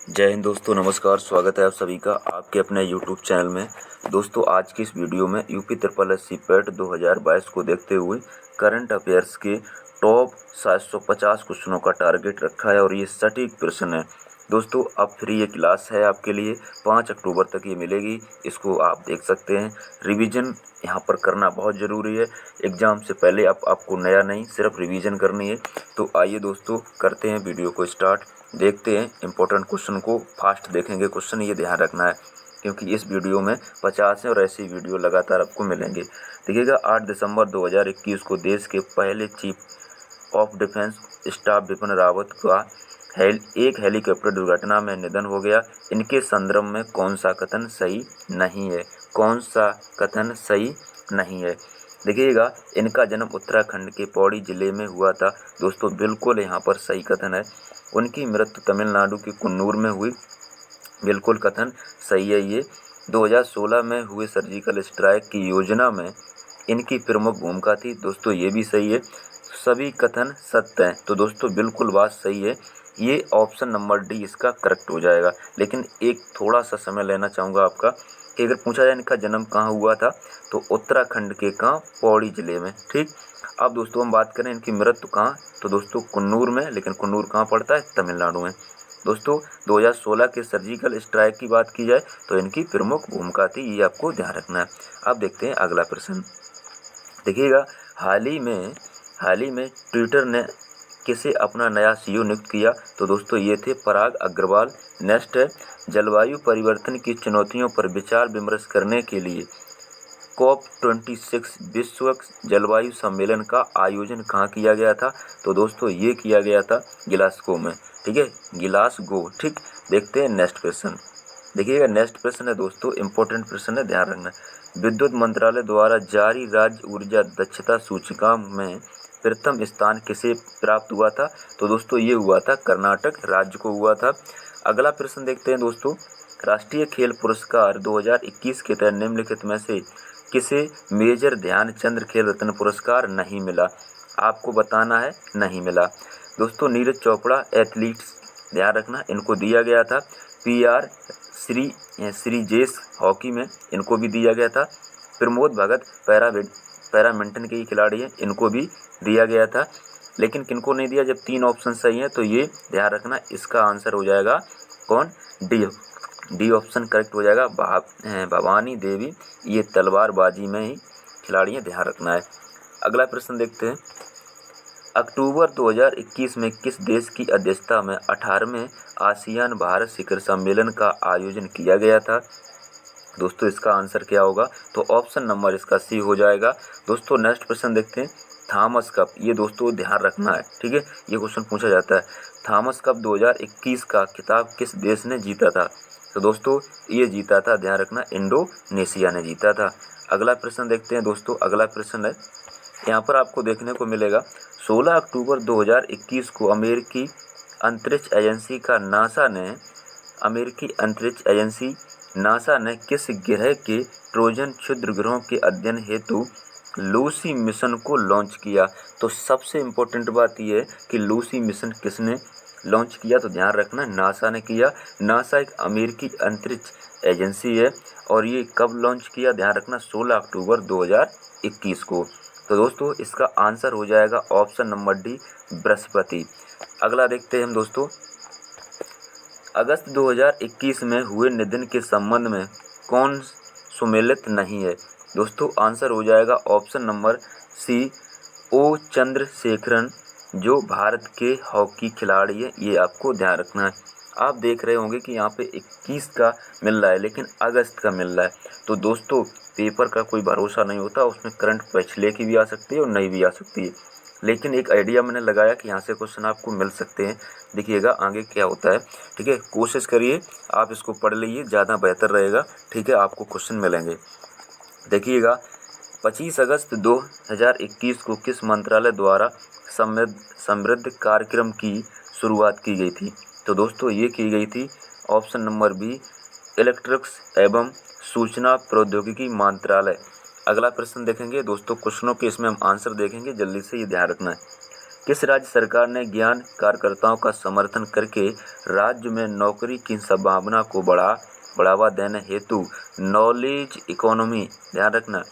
जय हिंद दोस्तों, नमस्कार। स्वागत है आप सभी का आपके अपने यूट्यूब चैनल में। दोस्तों, आज की इस वीडियो में UP triple S C PET 2022 को देखते हुए करंट अफेयर्स के टॉप 750 क्वेश्चनों का टारगेट रखा है और ये सटीक प्रश्न है। दोस्तों, अब फ्री ये क्लास है आपके लिए, 5 अक्टूबर तक ये मिलेगी। इसको आप देख सकते हैं। रिवीजन यहाँ पर करना बहुत ज़रूरी है। एग्ज़ाम से पहले आपको नया नहीं, सिर्फ रिवीजन करनी है। तो आइए दोस्तों, करते हैं वीडियो को स्टार्ट। देखते हैं इंपॉर्टेंट क्वेश्चन को। फास्ट देखेंगे क्वेश्चन, ये ध्यान रखना है, क्योंकि इस वीडियो में 50 हैं और ऐसी वीडियो लगातार आपको मिलेंगे। देखिएगा, 8 दिसंबर 2021 को देश के पहले chief of defence staff Bipin Rawat का एक हेलीकॉप्टर दुर्घटना में निधन हो गया। इनके संदर्भ में कौन सा कथन सही नहीं है? कौन सा कथन सही नहीं है? देखिएगा, इनका जन्म उत्तराखंड के पौड़ी जिले में हुआ था। दोस्तों, बिल्कुल यहाँ पर सही कथन है। उनकी मृत्यु तमिलनाडु के कुन्नूर में हुई। बिल्कुल कथन सही है ये। 2016 में हुए सर्जिकल स्ट्राइक की योजना में इनकी प्रमुख भूमिका थी। दोस्तों, ये भी सही है। सभी कथन सत्य हैं। तो दोस्तों, बिल्कुल बात सही है। ये ऑप्शन नंबर डी इसका करेक्ट हो जाएगा। लेकिन एक थोड़ा सा समय लेना चाहूँगा आपका कि अगर पूछा जाए इनका जन्म कहाँ हुआ था, तो उत्तराखंड के कहाँ? पौड़ी जिले में। ठीक। अब दोस्तों, हम बात करें इनकी मृत्यु कहाँ, तो दोस्तों कुन्नूर में। लेकिन कुन्नूर कहाँ पड़ता है? तमिलनाडु में। दोस्तों, 2016 के सर्जिकल स्ट्राइक की बात की जाए तो इनकी प्रमुख भूमिका थी, ये आपको ध्यान रखना है। अब देखते हैं अगला प्रश्न। देखिएगा, हाल ही में ट्विटर ने किसे अपना नया सीईओ नियुक्त किया? तो दोस्तों, ये थे पराग अग्रवाल। नेक्स्ट है, जलवायु परिवर्तन की चुनौतियों पर विचार विमर्श करने के लिए COP26 विश्व जलवायु सम्मेलन का आयोजन कहाँ किया गया था? तो दोस्तों, ये किया गया था ग्लासगो में। ठीक है, ग्लासगो। ठीक। देखते हैं नेक्स्ट क्वेश्चन। देखिएगा, नेक्स्ट प्रश्न है दोस्तों, इंपॉर्टेंट प्रश्न है, ध्यान रखना। विद्युत मंत्रालय द्वारा जारी राज्य ऊर्जा दक्षता सूचकांक में प्रथम स्थान किसे प्राप्त हुआ था? तो दोस्तों, ये हुआ था कर्नाटक राज्य को हुआ था। अगला प्रश्न देखते हैं दोस्तों। राष्ट्रीय खेल पुरस्कार 2021 के तहत निम्नलिखित में से किसे मेजर ध्यानचंद खेल रत्न पुरस्कार नहीं मिला? आपको बताना है, नहीं मिला। दोस्तों, नीरज चोपड़ा एथलीट्स, ध्यान रखना, इनको दिया गया था। PR श्रीजेश हॉकी में, इनको भी दिया गया था। प्रमोद भगत पैरामिंटन के ही खिलाड़ी हैं, इनको भी दिया गया था। लेकिन किनको नहीं दिया? जब 3 ऑप्शन सही हैं तो ये ध्यान रखना, इसका आंसर हो जाएगा कौन? डी ऑप्शन करेक्ट हो जाएगा। भवानी देवी, ये तलवारबाजी में ही खिलाड़ी हैं, ध्यान रखना है। अगला प्रश्न देखते हैं। अक्टूबर 2021 में किस देश की अध्यक्षता में 18वें आसियान भारत शिखर सम्मेलन का आयोजन किया गया था? दोस्तों, इसका आंसर क्या होगा? तो ऑप्शन नंबर इसका सी हो जाएगा। दोस्तों, नेक्स्ट प्रश्न देखते हैं। थॉमस कप, ये दोस्तों ध्यान रखना है, ठीक है, ये क्वेश्चन पूछा जाता है। थॉमस कप 2021 का खिताब किस देश ने जीता था? तो दोस्तों, ये जीता था, ध्यान रखना, इंडोनेशिया ने जीता था। अगला प्रश्न देखते हैं दोस्तों। अगला प्रश्न है, यहाँ पर आपको देखने को मिलेगा 16 अक्टूबर 2021 को अमेरिकी अंतरिक्ष एजेंसी नासा ने किस ग्रह के ट्रोजन क्षुद्र ग्रहों के अध्ययन हेतु लूसी मिशन को लॉन्च किया? तो सबसे इम्पोर्टेंट बात यह है कि लूसी मिशन किसने लॉन्च किया? तो ध्यान रखना, नासा ने किया। नासा एक अमेरिकी अंतरिक्ष एजेंसी है और ये कब लॉन्च किया? ध्यान रखना, 16 अक्टूबर 2021 को। तो दोस्तों, इसका आंसर हो जाएगा ऑप्शन नंबर डी, बृहस्पति। अगला देखते हैं हम दोस्तों। अगस्त 2021 में हुए निधन के संबंध में कौन सुमेलित नहीं है? दोस्तों, आंसर हो जाएगा ऑप्शन नंबर सी, ओ चंद्रशेखरन, जो भारत के हॉकी खिलाड़ी है, ये आपको ध्यान रखना है। आप देख रहे होंगे कि यहाँ पे 21 का मिल रहा है लेकिन अगस्त का मिल रहा है। तो दोस्तों, पेपर का कोई भरोसा नहीं होता, उसमें करंट पिछले की भी आ सकती है और नहीं भी आ सकती है। लेकिन एक आइडिया मैंने लगाया कि यहाँ से क्वेश्चन आपको मिल सकते हैं। देखिएगा आगे क्या होता है। ठीक है, कोशिश करिए, आप इसको पढ़ लीजिए, ज़्यादा बेहतर रहेगा। ठीक है, आपको क्वेश्चन मिलेंगे। देखिएगा, 25 अगस्त 2021 को किस मंत्रालय द्वारा समृद्ध कार्यक्रम की शुरुआत की गई थी? तो दोस्तों, ये की गई थी ऑप्शन नंबर बी, इलेक्ट्रॉनिक्स एवं सूचना प्रौद्योगिकी मंत्रालय। अगला प्रश्न देखेंगे दोस्तों। क्वेश्चनों के इसमें हम आंसर देखेंगे, जल्दी से ये ध्यान रखना है। किस राज्य सरकार ने ज्ञान कार्यकर्ताओं का समर्थन करके राज्य में नौकरी की संभावना को बढ़ावा देने हेतु नॉलेज इकोनॉमी, ध्यान रखना,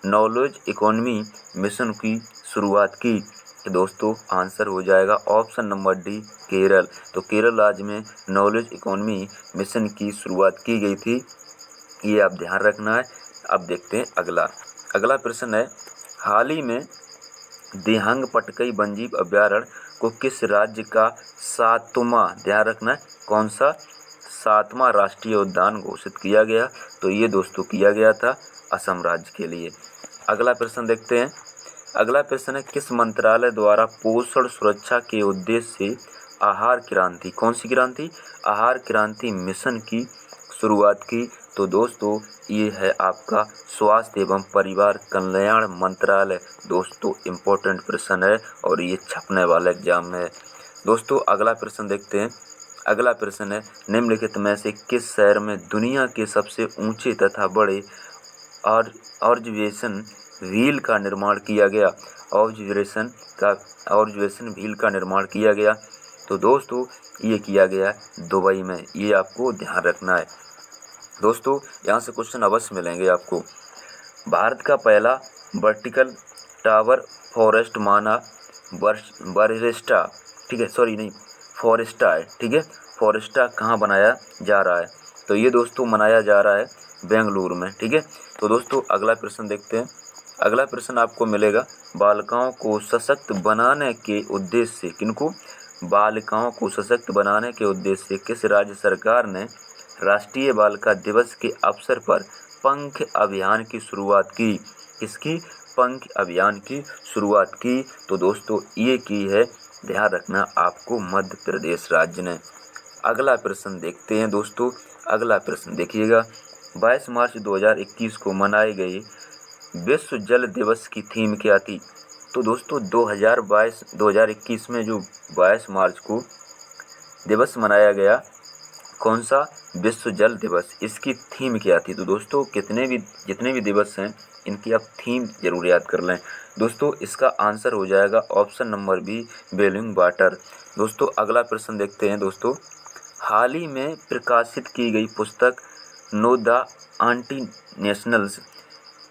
नॉलेज इकोनॉमी मिशन की शुरुआत की? तो दोस्तों आंसर हो जाएगा ऑप्शन नंबर डी, केरल। तो केरल राज्य में नॉलेज इकोनॉमी मिशन की शुरुआत की गई थी, ये आप ध्यान रखना है। अब देखते हैं अगला प्रश्न है, हाल ही में दिहांग पटकई वन्यजीव अभयारण्य को किस राज्य का 7वां, ध्यान रखना है, कौन सा 7वां राष्ट्रीय उद्यान घोषित किया गया? तो ये दोस्तों किया गया था असम राज्य के लिए। अगला प्रश्न देखते हैं, अगला प्रश्न है, किस मंत्रालय द्वारा पोषण सुरक्षा के उद्देश्य से आहार क्रांति, कौन सी क्रांति, आहार क्रांति मिशन की शुरुआत की? तो दोस्तों ये है आपका स्वास्थ्य एवं परिवार कल्याण मंत्रालय। दोस्तों इम्पोर्टेंट प्रश्न है और ये छपने वाला एग्जाम में है। दोस्तों अगला प्रश्न देखते हैं, अगला प्रश्न है, निम्नलिखित में से किस शहर में दुनिया के सबसे ऊंचे तथा बड़े ऑब्जर्वेशन व्हील का निर्माण किया गया? ऑब्जर्वेशन व्हील का निर्माण किया गया? तो दोस्तों ये किया गया दुबई में, ये आपको ध्यान रखना है। दोस्तों यहाँ से क्वेश्चन अवश्य मिलेंगे आपको। भारत का पहला वर्टिकल टावर फॉरेस्ट माना बरिस्टा, ठीक है, सॉरी नहीं, फॉरेस्टा है, ठीक है, फॉरेस्टा कहाँ बनाया जा रहा है? तो ये दोस्तों मनाया जा रहा है बेंगलुरु में, ठीक है। तो दोस्तों अगला प्रश्न देखते हैं, अगला प्रश्न आपको मिलेगा, बालिकाओं को सशक्त बनाने के उद्देश्य से, किनको, बालिकाओं को सशक्त बनाने के उद्देश्य से किस राज्य सरकार ने राष्ट्रीय बालिका दिवस के अवसर पर पंख अभियान की शुरुआत की? इसकी पंख अभियान की शुरुआत की? तो दोस्तों ये की है, ध्यान रखना, आपको मध्य प्रदेश राज्य ने। अगला प्रश्न देखते हैं दोस्तों, अगला प्रश्न देखिएगा, 22 मार्च 2021 को मनाए गए विश्व जल दिवस की थीम क्या थी? तो दोस्तों 2021 में जो 22 मार्च को दिवस मनाया गया, कौन सा, विश्व जल दिवस, इसकी थीम क्या थी? तो दोस्तों जितने भी दिवस हैं इनकी आप थीम जरूर याद कर लें। दोस्तों इसका आंसर हो जाएगा option number B, boiling water. दोस्तों अगला प्रश्न देखते हैं दोस्तों, हाल ही में प्रकाशित की गई पुस्तक नो द एंटी नेशनल्स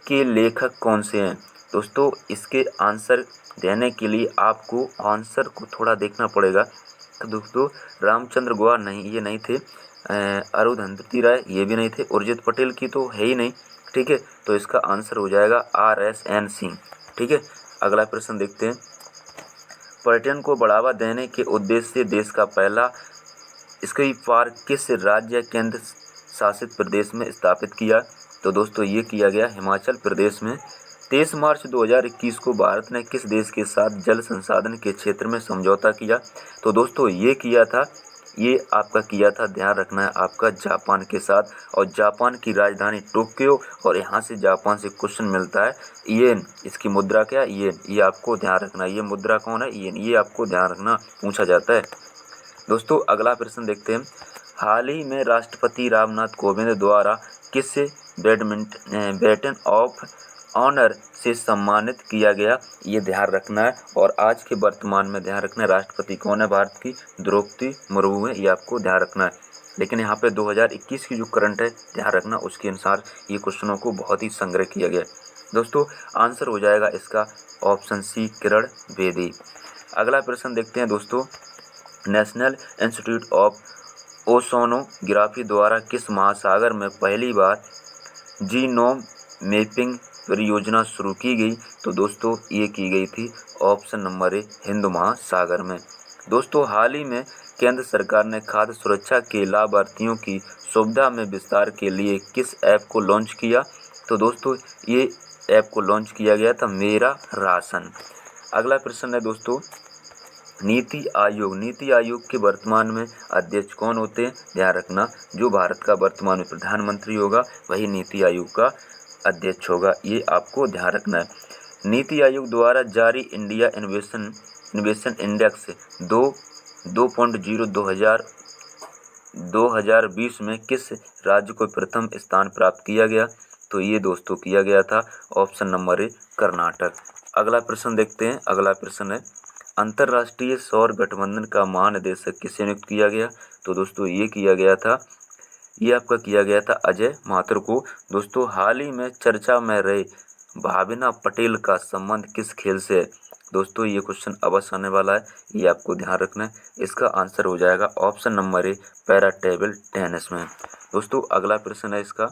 के लेखक कौन से हैं? दोस्तों इसके आंसर देने के लिए आपको आंसर को थोड़ा देखना पड़ेगा। तो दोस्तों रामचंद्र गुहा नहीं, ये नहीं थे, अरुंधति राय ये भी नहीं थे, उर्जित पटेल की तो है ही नहीं, ठीक है। तो इसका आंसर हो जाएगा RSN सिंह, ठीक है। अगला प्रश्न देखते हैं, पर्यटन को बढ़ावा देने के उद्देश्य से देश का पहला स्की पार्क किस राज्य या केंद्र शासित प्रदेश में स्थापित किया? तो दोस्तों ये किया गया हिमाचल प्रदेश में। 23 मार्च 2021 को भारत ने किस देश के साथ जल संसाधन के क्षेत्र में समझौता किया? तो दोस्तों ये किया था, ये आपका किया था, ध्यान रखना है, आपका जापान के साथ, और जापान की राजधानी टोक्यो, और यहाँ से जापान से क्वेश्चन मिलता है येन, इसकी मुद्रा क्या, येन, ये आपको ध्यान रखना है, ये मुद्रा कौन है, येन, ये आपको ध्यान रखना, पूछा जाता है। दोस्तों अगला प्रश्न देखते हैं, हाल ही में राष्ट्रपति रामनाथ कोविंद द्वारा किस बैटन ऑफ ऑनर से सम्मानित किया गया? ये ध्यान रखना है, और आज के वर्तमान में ध्यान रखना है, राष्ट्रपति कौन है भारत की? द्रौपदी मुर्मू है, ये आपको ध्यान रखना है। लेकिन यहाँ पे 2021 की जो करंट है ध्यान रखना, उसके अनुसार ये क्वेश्चनों को बहुत ही संग्रह किया गया। दोस्तों आंसर हो जाएगा इसका ऑप्शन सी, किरण बेदी। अगला प्रश्न देखते हैं दोस्तों, नेशनल इंस्टीट्यूट ऑफ ओशोनोग्राफी द्वारा किस महासागर में पहली बार जीनोम मैपिंग परियोजना शुरू की गई? तो दोस्तों ये की गई थी ऑप्शन नंबर ए, हिंद महासागर में। दोस्तों हाल ही में केंद्र सरकार ने खाद्य सुरक्षा के लाभार्थियों की सुविधा में विस्तार के लिए किस ऐप को लॉन्च किया? तो दोस्तों ये ऐप को लॉन्च किया गया था मेरा राशन। अगला प्रश्न है दोस्तों, नीति आयोग के वर्तमान में अध्यक्ष कौन होते हैं? ध्यान रखना, जो भारत का वर्तमान में प्रधानमंत्री होगा वही नीति आयोग का अध्यक्ष होगा, ये आपको ध्यान रखना है। नीति आयोग द्वारा जारी इंडिया इनोवेशन इंडेक्स 2.0 2020 में किस राज्य को प्रथम स्थान प्राप्त किया गया? तो ये दोस्तों किया गया था ऑप्शन नंबर ए, कर्नाटक। अगला प्रश्न देखते हैं, अगला प्रश्न है, अंतर्राष्ट्रीय सौर गठबंधन का महानिदेशक किसे नियुक्त किया गया? तो दोस्तों ये किया गया था, ये आपका किया गया था अजय माथुर को। दोस्तों हाल ही में चर्चा में रहे भाविना पटेल का संबंध किस खेल से है? दोस्तों ये क्वेश्चन अवश्य आने वाला है, ये आपको ध्यान रखना है। इसका आंसर हो जाएगा option number A, para table tennis में। दोस्तों अगला प्रश्न है इसका,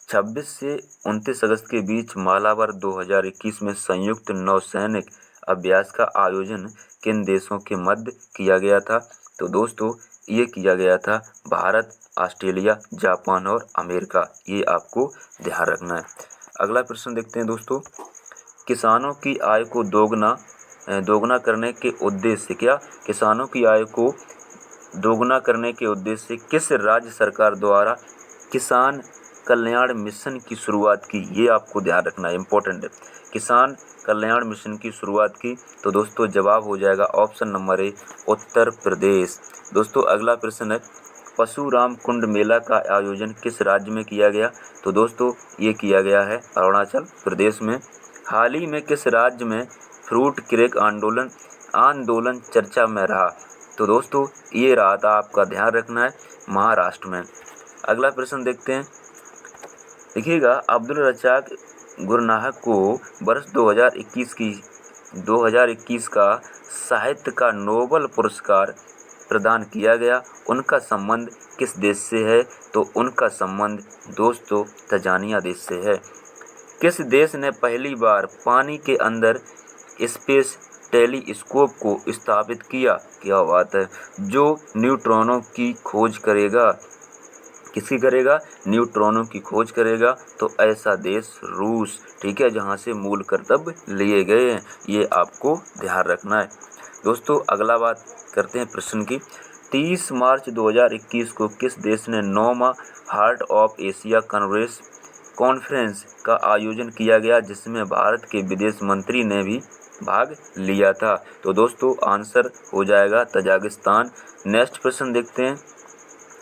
26 से 29 अगस्त के बीच मालाबार 2021 में संयुक्त नौसैनिक अभ्यास का आयोजन किन देशों के मध्य किया गया था? तो दोस्तों ये किया गया था भारत, ऑस्ट्रेलिया, जापान और अमेरिका, ये आपको ध्यान रखना है। अगला प्रश्न देखते हैं दोस्तों, किसानों की आय को दोगुना करने के उद्देश्य किसानों की आय को दोगुना करने के उद्देश्य से किस राज्य सरकार द्वारा किसान कल्याण मिशन की शुरुआत की? ये आपको ध्यान रखना है, इंपॉर्टेंट है। किसान कल्याण मिशन की शुरुआत की, तो दोस्तों जवाब हो जाएगा option number A, Uttar Pradesh. दोस्तों अगला प्रश्न है, परशुराम कुंड मेला का आयोजन किस राज्य में किया गया? तो दोस्तों ये किया गया है अरुणाचल प्रदेश में। हाल ही में किस राज्य में फ्रूट क्रैक आंदोलन चर्चा में रहा? तो दोस्तों ये रहा था, आपका ध्यान रखना है, महाराष्ट्र में। अगला प्रश्न देखते हैं, देखिएगा, अब्दुल रज़ाक गुरनाहक को वर्ष 2021 का साहित्य का नोबेल पुरस्कार प्रदान किया गया। उनका संबंध किस देश से है? तो उनका संबंध दोस्तों तंजानिया देश से है। किस देश ने पहली बार पानी के अंदर स्पेस टेलीस्कोप को स्थापित किया? क्या बात है, जो न्यूट्रॉनों की खोज करेगा। किसकी करेगा? न्यूट्रॉनों की खोज करेगा। तो ऐसा देश रूस, ठीक है, जहां से मूल करतब लिए गए हैं, ये आपको ध्यान रखना है। दोस्तों अगला बात करते हैं प्रश्न की, 30 मार्च 2021 को किस देश ने 9वां हार्ट ऑफ एशिया कॉन्फ्रेंस का आयोजन किया गया, जिसमें भारत के विदेश मंत्री ने भी भाग लिया था? तो दोस्तों आंसर हो जाएगा तजाकिस्तान। नेक्स्ट प्रश्न देखते हैं,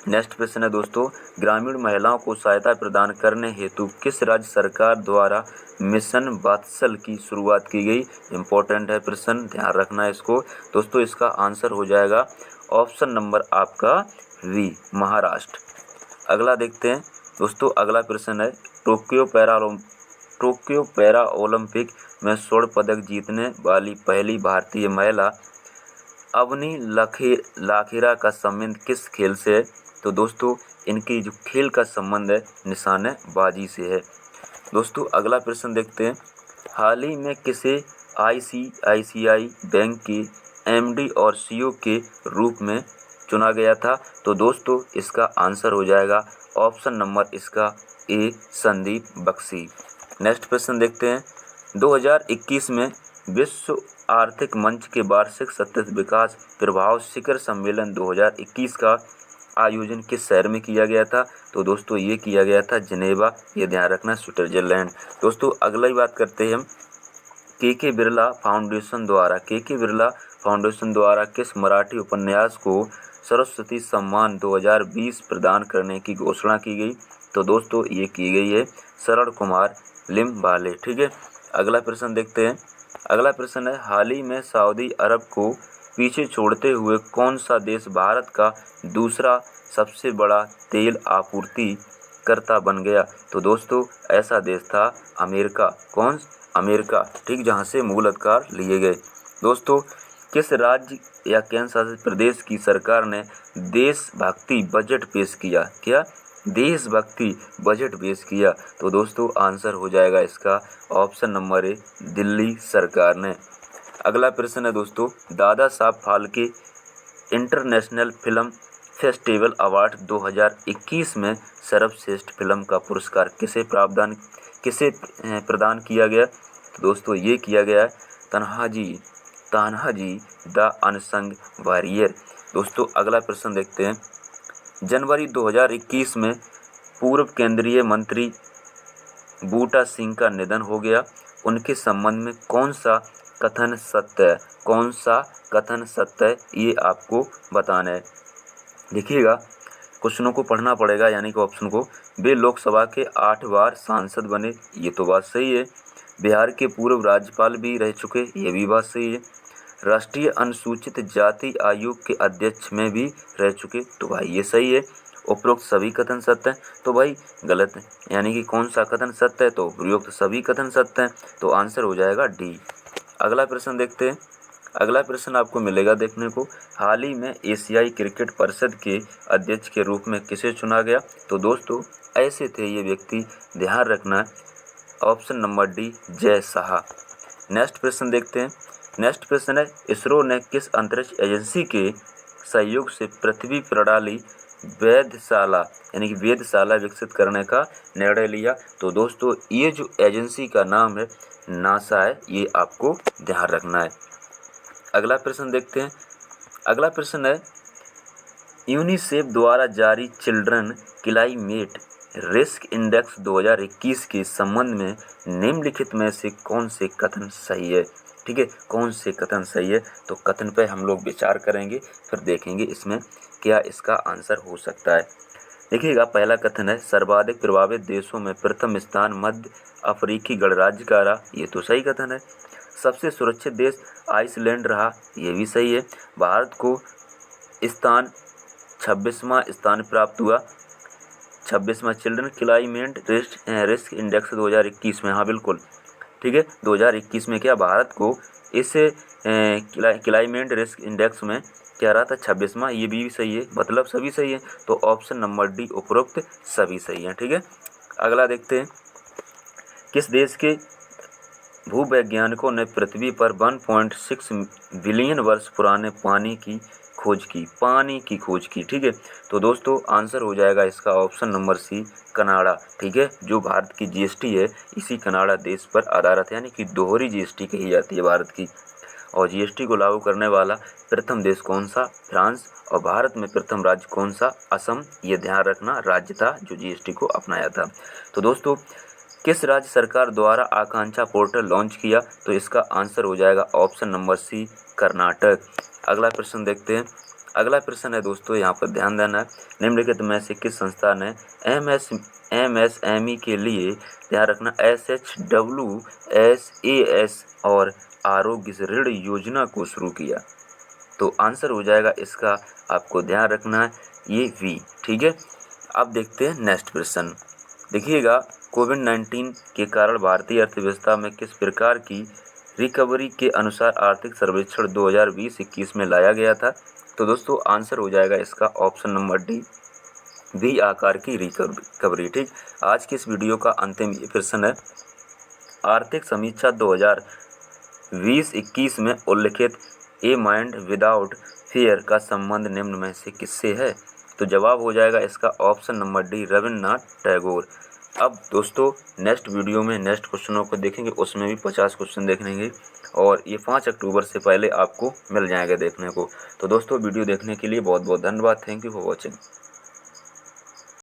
नेक्स्ट प्रश्न है दोस्तों, ग्रामीण महिलाओं को सहायता प्रदान करने हेतु किस राज्य सरकार द्वारा मिशन वात्सल की शुरुआत की गई? इंपॉर्टेंट है प्रश्न, ध्यान रखना है इसको। दोस्तों इसका आंसर हो जाएगा ऑप्शन नंबर आपका वी, महाराष्ट्र। अगला देखते हैं दोस्तों, अगला प्रश्न है, टोक्यो पैरा ओलंपिक में स्वर्ण पदक जीतने वाली पहली भारतीय महिला अवनी लाखेरा का संबंध किस खेल से है? तो दोस्तों इनकी जो खेल का संबंध है निशानेबाजी से है। दोस्तों अगला प्रश्न देखते हैं, हाल ही में किसे आईसीआईसीआई बैंक के एमडी और सीईओ के रूप में चुना गया था? तो दोस्तों इसका आंसर हो जाएगा ऑप्शन नंबर इसका ए, संदीप बख्शी। नेक्स्ट प्रश्न देखते हैं, 2021 में विश्व आर्थिक मंच के वार्षिक सतत विकास प्रभाव शिखर सम्मेलन 2021 का आयोजन किस शहर में किया गया था? तो दोस्तों ये किया गया था जिनेवा, ये ध्यान रखना, स्विट्जरलैंड। दोस्तों अगला ही बात करते हैं हम, के बिरला फाउंडेशन द्वारा किस मराठी उपन्यास को सरस्वती सम्मान 2020 प्रदान करने की घोषणा की गई? तो दोस्तों ये की गई है शरण कुमार लिम्बाले, ठीक है। अगला प्रश्न देखते हैं, अगला प्रश्न है, हाल ही में सऊदी अरब को पीछे छोड़ते हुए कौन सा देश भारत का दूसरा सबसे बड़ा तेल आपूर्तिकर्ता बन गया? तो दोस्तों ऐसा देश था अमेरिका। कौन? अमेरिका, ठीक, जहां से मूल अधिकार लिए गए। दोस्तों किस राज्य या केंद्र शासित प्रदेश की सरकार ने देशभक्ति बजट पेश किया? क्या? देशभक्ति बजट पेश किया। तो दोस्तों आंसर हो जाएगा इसका ऑप्शन नंबर ए, दिल्ली सरकार ने। अगला प्रश्न है दोस्तों, Dada Saheb Phalke international film festival award 2021 में सर्वश्रेष्ठ फिल्म का पुरस्कार किसे प्रदान किया गया? तो दोस्तों ये किया गया है तान्हाजी द अनसंग वॉरियर। दोस्तों अगला प्रश्न देखते हैं, जनवरी 2021 में पूर्व केंद्रीय मंत्री बूटा सिंह का निधन हो गया। उनके संबंध में कौन सा कथन सत्य है? कौन सा कथन सत्य है, ये आपको बताना है। देखिएगा क्वेश्चनों को पढ़ना पड़ेगा, यानी कि ऑप्शन को। वे लोकसभा के 8 बार सांसद बने, ये तो बात सही है। बिहार के पूर्व राज्यपाल भी रह चुके, ये भी बात सही है। राष्ट्रीय अनुसूचित जाति आयोग के अध्यक्ष में भी रह चुके। तो भाई ये सही है, उपरोक्त सभी कथन सत्य हैं। तो भाई गलत है, यानी कि कौन सा कथन सत्य है, तो उपरोक्त सभी कथन सत्य हैं, तो आंसर हो जाएगा डी। अगला प्रश्न देखते हैं। अगला प्रश्न आपको मिलेगा देखने को, हाल ही में एशियाई क्रिकेट परिषद के अध्यक्ष के रूप में किसे चुना गया। तो दोस्तों ऐसे थे ये व्यक्ति, ध्यान रखना, option number D Jay Shah. Next प्रश्न देखते हैं। नेक्स्ट प्रश्न है, इसरो ने किस अंतरिक्ष एजेंसी के सहयोग से पृथ्वी प्रणाली वेधशाला यानी कि वेधशाला विकसित करने का निर्णय लिया। तो दोस्तों ये जो एजेंसी का नाम है नासा है, ये आपको ध्यान रखना है। अगला प्रश्न देखते हैं। अगला प्रश्न है, यूनिसेफ द्वारा जारी चिल्ड्रन क्लाइमेट रिस्क इंडेक्स 2021 के संबंध में निम्नलिखित में से कौन से कथन सही है। ठीक है, कौन से कथन सही है, तो कथन पे हम लोग विचार करेंगे, फिर देखेंगे इसमें क्या इसका आंसर हो सकता है। देखिएगा, पहला कथन है, सर्वाधिक प्रभावित देशों में प्रथम स्थान मध्य अफ्रीकी गणराज्य का रहा। ये तो सही कथन है। सबसे सुरक्षित देश आइसलैंड रहा, ये भी सही है। भारत को स्थान 26वां स्थान प्राप्त हुआ, 26वां चिल्ड्रन क्लाइमेट रिस्क इंडेक्स 2021 में। हाँ बिल्कुल ठीक है, 2021 में क्या भारत को इस क्लाइमेट रिस्क इंडेक्स में क्या रहा था, 26वां। ये भी सही है, मतलब सभी सही है, तो ऑप्शन नंबर डी उपरोक्त सभी सही हैं। ठीक है, अगला देखते हैं। किस देश के भूवैज्ञानिकों ने पृथ्वी पर 1.6 बिलियन वर्ष पुराने पानी की खोज की। ठीक है, तो दोस्तों आंसर हो जाएगा इसका ऑप्शन नंबर सी कनाडा। ठीक है, जो भारत की जीएसटी है इसी कनाडा देश पर आधारित है, यानी कि दोहरी जीएसटी कही जाती है भारत की। और जीएसटी को लागू करने वाला प्रथम देश कौन सा, फ्रांस। और भारत में प्रथम राज्य कौन सा, असम। ये ध्यान रखना राज्य था जो जीएसटी को अपनाया था। तो दोस्तों किस राज्य सरकार द्वारा आकांक्षा पोर्टल लॉन्च किया, तो इसका आंसर हो जाएगा ऑप्शन नंबर सी कर्नाटक। अगला प्रश्न देखते हैं। अगला प्रश्न है दोस्तों, यहाँ पर ध्यान देना है, निम्नलिखित में से किस संस्था ने एमएसएमई के लिए ध्यान रखना SHWSAS और आरोग्य ऋण योजना को शुरू किया। तो आंसर हो जाएगा इसका, आपको ध्यान रखना है ये वी। ठीक है, अब देखते हैं नेक्स्ट प्रश्न। देखिएगा, कोविड-19 के कारण भारतीय अर्थव्यवस्था में किस प्रकार की रिकवरी के अनुसार आर्थिक सर्वेक्षण 2020-21 में लाया गया था। तो दोस्तों आंसर हो जाएगा इसका ऑप्शन नंबर डी वी आकार की रिकवरी। ठीक, आज की इस वीडियो का अंतिम प्रश्न है, आर्थिक समीक्षा 2020-21 में उल्लिखित ए माइंड विदाउट फियर का संबंध निम्न में से किससे है। तो जवाब हो जाएगा इसका option number D Rabindranath Tagore. अब दोस्तों नेक्स्ट वीडियो में नेक्स्ट क्वेश्चनों को देखेंगे, उसमें भी 50 क्वेश्चन देखेंगे और ये 5 अक्टूबर से पहले आपको मिल जाएगा देखने को। तो दोस्तों वीडियो देखने के लिए बहुत बहुत धन्यवाद। Thank you for watching.